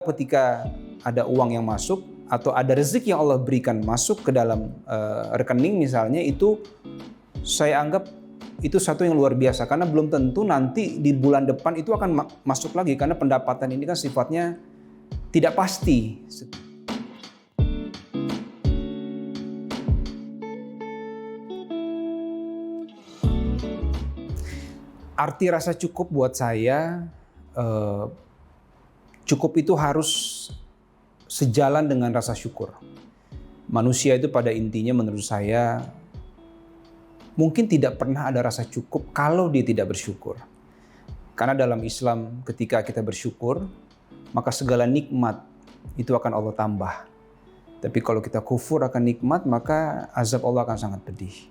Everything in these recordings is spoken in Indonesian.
Ketika ada uang yang masuk atau ada rezeki yang Allah berikan masuk ke dalam rekening misalnya, itu saya anggap itu satu yang luar biasa, karena belum tentu nanti di bulan depan itu akan masuk lagi, karena pendapatan ini kan sifatnya tidak pasti. Arti rasa cukup buat saya, cukup itu harus sejalan dengan rasa syukur. Manusia itu pada intinya menurut saya mungkin tidak pernah ada rasa cukup kalau dia tidak bersyukur. Karena dalam Islam ketika kita bersyukur, maka segala nikmat itu akan Allah tambah. Tapi kalau kita kufur akan nikmat, maka azab Allah akan sangat pedih.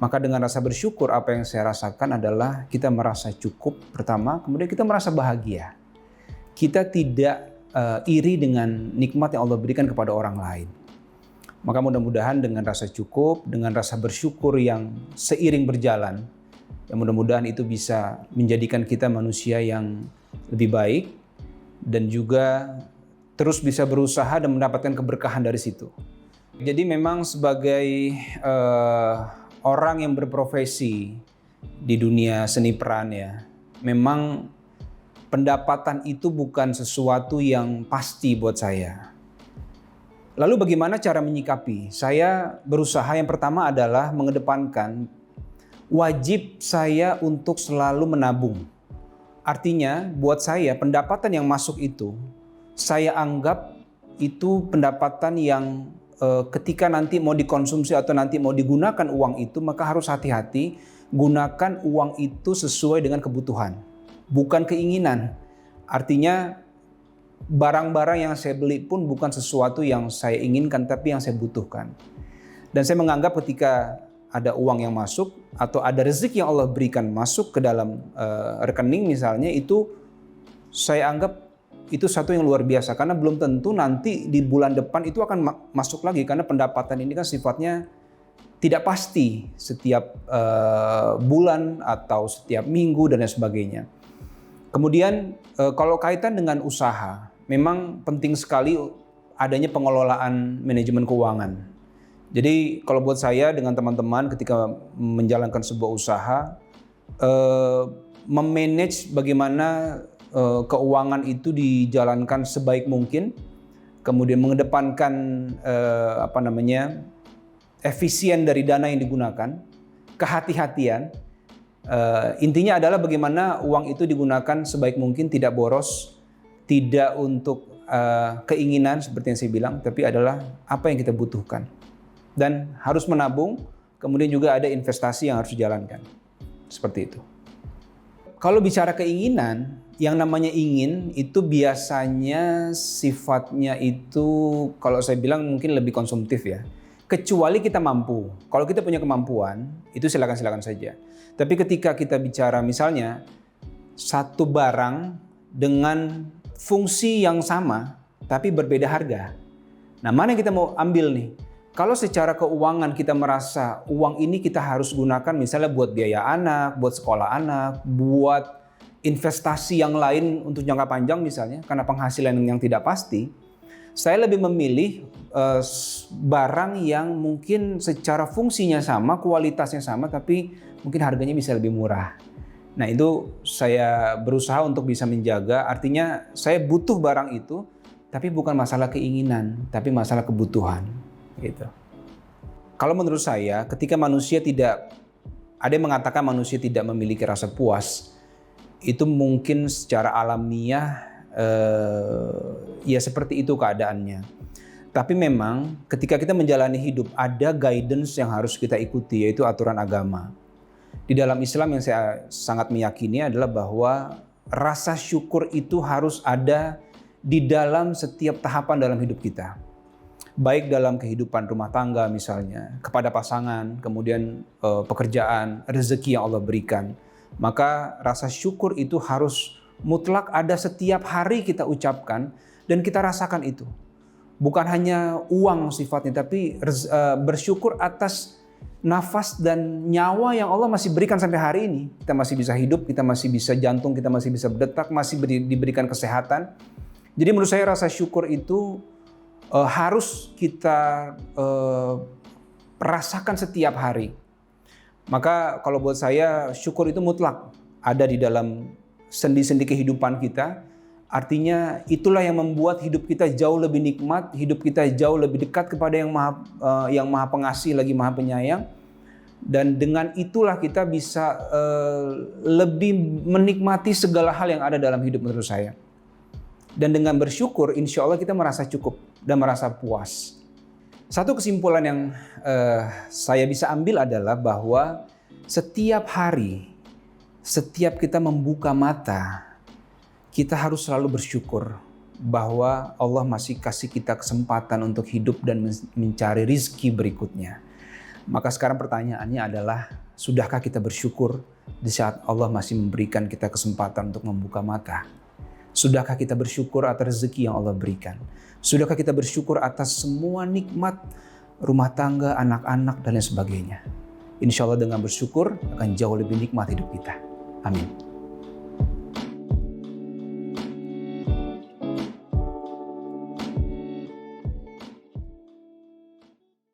Maka dengan rasa bersyukur, apa yang saya rasakan adalah kita merasa cukup pertama, kemudian kita merasa bahagia. Kita tidak iri dengan nikmat yang Allah berikan kepada orang lain. Maka mudah-mudahan dengan rasa cukup, dengan rasa bersyukur yang seiring berjalan, ya mudah-mudahan itu bisa menjadikan kita manusia yang lebih baik dan juga terus bisa berusaha dan mendapatkan keberkahan dari situ. Jadi memang sebagai orang yang berprofesi di dunia seni peran, ya, memang pendapatan itu bukan sesuatu yang pasti buat saya. Lalu bagaimana cara menyikapi? Saya berusaha yang pertama adalah mengedepankan wajib saya untuk selalu menabung. Artinya buat saya pendapatan yang masuk itu, saya anggap itu pendapatan yang ketika nanti mau dikonsumsi atau nanti mau digunakan uang itu, maka harus hati-hati gunakan uang itu sesuai dengan kebutuhan, bukan keinginan. Artinya barang-barang yang saya beli pun bukan sesuatu yang saya inginkan, tapi yang saya butuhkan. Dan saya menganggap ketika ada uang yang masuk atau ada rezeki yang Allah berikan masuk ke dalam rekening misalnya, itu saya anggap itu satu yang luar biasa, karena belum tentu nanti di bulan depan itu akan masuk lagi, karena pendapatan ini kan sifatnya tidak pasti setiap bulan atau setiap minggu dan lain sebagainya. Kemudian kalau kaitan dengan usaha, memang penting sekali adanya pengelolaan manajemen keuangan. Jadi kalau buat saya dengan teman-teman ketika menjalankan sebuah usaha, memanage bagaimana keuangan itu dijalankan sebaik mungkin, kemudian mengedepankan efisien dari dana yang digunakan, kehati-hatian. Intinya adalah bagaimana uang itu digunakan sebaik mungkin, tidak boros, tidak untuk keinginan seperti yang saya bilang, tapi adalah apa yang kita butuhkan. Dan harus menabung, kemudian juga ada investasi yang harus dijalankan. Seperti itu. Kalau bicara keinginan, yang namanya ingin itu biasanya sifatnya itu, kalau saya bilang mungkin lebih konsumtif ya. Kecuali kita mampu. Kalau kita punya kemampuan, itu silakan saja. Tapi ketika kita bicara misalnya satu barang dengan fungsi yang sama tapi berbeda harga. Nah, mana yang kita mau ambil nih? Kalau secara keuangan kita merasa uang ini kita harus gunakan misalnya buat biaya anak, buat sekolah anak, buat investasi yang lain untuk jangka panjang misalnya, karena penghasilan yang tidak pasti, saya lebih memilih barang yang mungkin secara fungsinya sama, kualitasnya sama, tapi mungkin harganya bisa lebih murah. Nah, itu saya berusaha untuk bisa menjaga, artinya saya butuh barang itu, tapi bukan masalah keinginan, tapi masalah kebutuhan. Gitu. Kalau menurut saya, ketika manusia tidak, ada yang mengatakan manusia tidak memiliki rasa puas, itu mungkin secara alamiah ya seperti itu keadaannya. Tapi memang ketika kita menjalani hidup ada guidance yang harus kita ikuti, yaitu aturan agama. Di dalam Islam yang saya sangat meyakini adalah bahwa rasa syukur itu harus ada di dalam setiap tahapan dalam hidup kita. Baik dalam kehidupan rumah tangga misalnya, kepada pasangan, kemudian pekerjaan, rezeki yang Allah berikan. Maka rasa syukur itu harus mutlak ada setiap hari kita ucapkan dan kita rasakan itu. Bukan hanya uang sifatnya, tapi bersyukur atas nafas dan nyawa yang Allah masih berikan sampai hari ini. Kita masih bisa hidup, kita masih bisa jantung, kita masih bisa berdetak, masih diberikan kesehatan. Jadi menurut saya rasa syukur itu harus kita rasakan setiap hari. Maka kalau buat saya syukur itu mutlak ada di dalam sendi-sendi kehidupan kita. Artinya itulah yang membuat hidup kita jauh lebih nikmat, hidup kita jauh lebih dekat kepada yang maha pengasih lagi maha penyayang. Dan dengan itulah kita bisa lebih menikmati segala hal yang ada dalam hidup menurut saya. Dan dengan bersyukur, insya Allah kita merasa cukup dan merasa puas. Satu kesimpulan yang saya bisa ambil adalah bahwa setiap hari, setiap kita membuka mata, kita harus selalu bersyukur bahwa Allah masih kasih kita kesempatan untuk hidup dan mencari rizki berikutnya. Maka sekarang pertanyaannya adalah, sudahkah kita bersyukur di saat Allah masih memberikan kita kesempatan untuk membuka mata? Sudahkah kita bersyukur atas rezeki yang Allah berikan? Sudahkah kita bersyukur atas semua nikmat rumah tangga, anak-anak, dan lain sebagainya? Insya Allah dengan bersyukur akan jauh lebih nikmat hidup kita. Amin.